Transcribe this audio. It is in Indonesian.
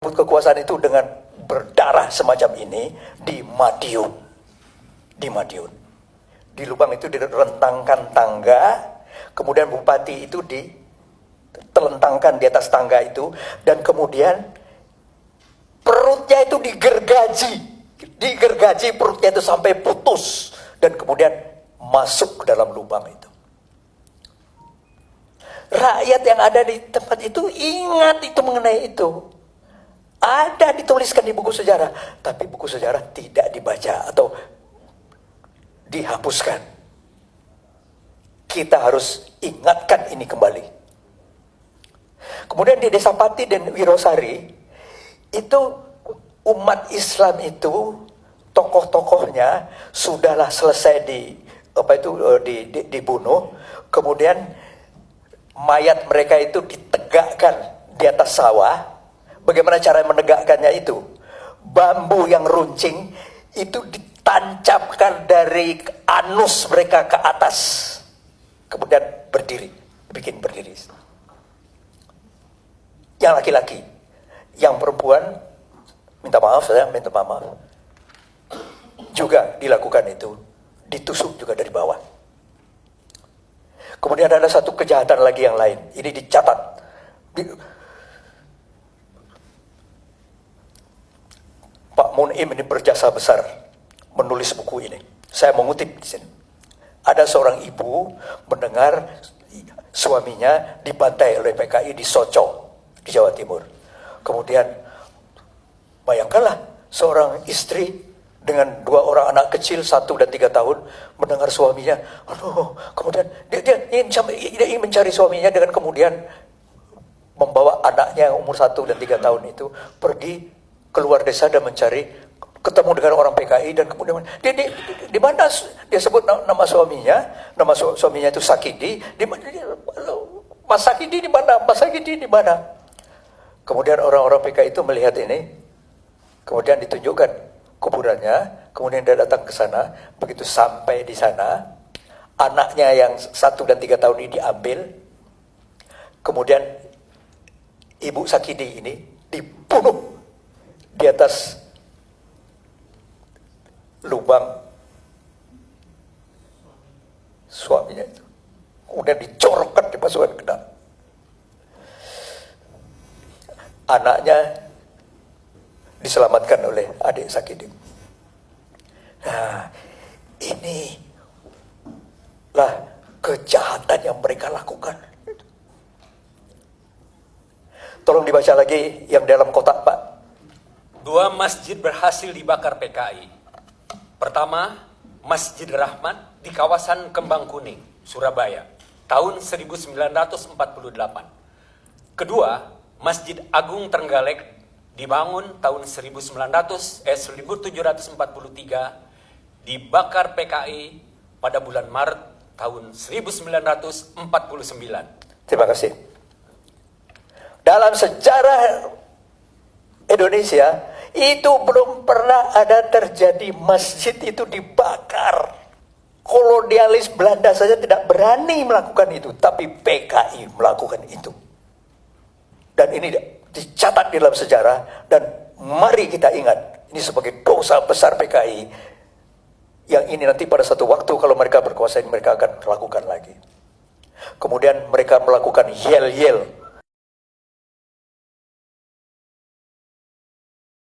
kekuasaan itu dengan berdarah semacam ini di Madiun. Di lubang itu direntangkan tangga, kemudian bupati itu ditelentangkan di atas tangga itu, dan kemudian perutnya itu digergaji perutnya itu sampai putus, dan kemudian masuk ke dalam lubang itu. Rakyat yang ada di tempat itu ingat itu mengenai itu. Ada dituliskan di buku sejarah, tapi buku sejarah tidak dibaca atau dihapuskan. Kita harus ingatkan ini kembali. Kemudian di Desa Pati dan Wirosari, itu umat Islam itu, tokoh-tokohnya sudahlah selesai dibunuh, kemudian mayat mereka itu ditegakkan di atas sawah. Bagaimana cara menegakkannya itu? Bambu yang runcing itu ditancapkan dari anus mereka ke atas, kemudian bikin berdiri. Yang laki-laki, yang perempuan minta maaf juga dilakukan itu, ditusuk juga dari bawah. Kemudian ada satu kejahatan lagi yang lain, ini dicatat. Pak Mun'im ini berjasa besar menulis buku ini. Saya mengutip di sini. Ada seorang ibu mendengar suaminya dibantai oleh PKI di Soco, di Jawa Timur. Kemudian bayangkanlah seorang istri dengan 2 orang anak kecil 1 dan 3 tahun mendengar suaminya, kemudian dia ingin mencari suaminya, dengan kemudian membawa anaknya yang umur 1 dan 3 tahun itu pergi keluar desa dan mencari, ketemu dengan orang PKI, dan kemudian di mana dia sebut nama suaminya itu Sakidi. Mas Sakidi di mana? Mas Sakidi di mana? Kemudian orang-orang PKI itu melihat ini, kemudian ditunjukkan kuburannya, kemudian dia datang ke sana. Begitu sampai di sana, anaknya yang 1 dan 3 tahun ini diambil, kemudian ibu Sakidi ini dibunuh di atas lubang suaminya itu, kemudian dicorokkan, dimasukkan ke dalam. Anaknya diselamatkan oleh adik Sakidi. Nah, inilah kejahatan yang mereka lakukan. Tolong dibaca lagi yang dalam kotak, Pak. 2 masjid berhasil dibakar PKI. Pertama, Masjid Rahmat di kawasan Kembang Kuning, Surabaya, tahun 1948. Kedua, Masjid Agung Trenggalek dibangun tahun 1743, dibakar PKI pada bulan Maret tahun 1949. Terima kasih. Dalam sejarah Indonesia itu belum pernah ada terjadi masjid itu dibakar. Kolonialis Belanda saja tidak berani melakukan itu, tapi PKI melakukan itu. Dan ini dicatat di dalam sejarah, dan mari kita ingat ini sebagai dosa besar PKI yang ini nanti pada satu waktu kalau mereka berkuasa mereka akan lakukan lagi. Kemudian mereka melakukan yel-yel